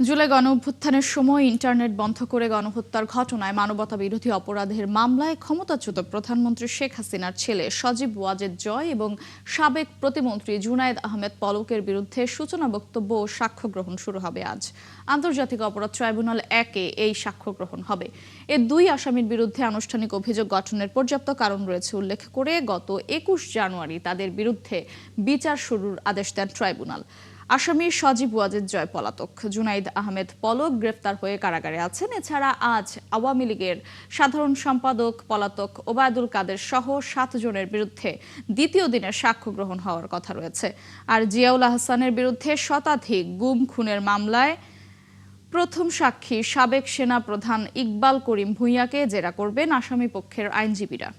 জুলাই গণঅভ্যুত্থানের সময় ইন্টারনেট বন্ধ করে গণহত্যার ঘটনায় মানবতাবিরোধী অপরাধের মামলায় ক্ষমতাচ্যুত প্রধানমন্ত্রী শেখ হাসিনার ছেলে সজীব ওয়াজেদ জয় এবং সাবেক প্রতিমন্ত্রী জুনায়েদ আহমেদ পলকের বিরুদ্ধে সূচনা বক্তব্য ও সাক্ষ্য গ্রহণ শুরু হবে আজ। আন্তর্জাতিক অপরাধ ট্রাইব্যুনাল 1-এ এই সাক্ষ্য গ্রহণ হবে। এ দুই আসামির বিরুদ্ধে আনুষ্ঠানিক অভিযোগ গঠনের পর্যাপ্ত কারণ রয়েছে উল্লেখ করে গত 21 জানুয়ারি তাদের বিরুদ্ধে বিচার শুরুর আদেশ দেন ট্রাইব্যুনাল। আসামি সজীব ওয়াজেদ জয় পলাতক, জুনাইদ আহমেদ পলক গ্রেফতার হয়ে কারাগারে আছেন। এছাড়া আজ আওয়ামী লীগের সাধারণ সম্পাদক পলাতক ওবায়দুল কাদের সহ 7 জনের বিরুদ্ধে দ্বিতীয় দিনের সাক্ষ্য গ্রহণ হওয়ার কথা রয়েছে। আর জিয়াউল আহসানের বিরুদ্ধে শতাধিক গুম খুনের মামলায় প্রথম সাক্ষী সাবেক সেনা প্রধান ইকবাল করিম ভূঁইয়াকে জেরা করবেন আসামি পক্ষের আইনজীবীরা।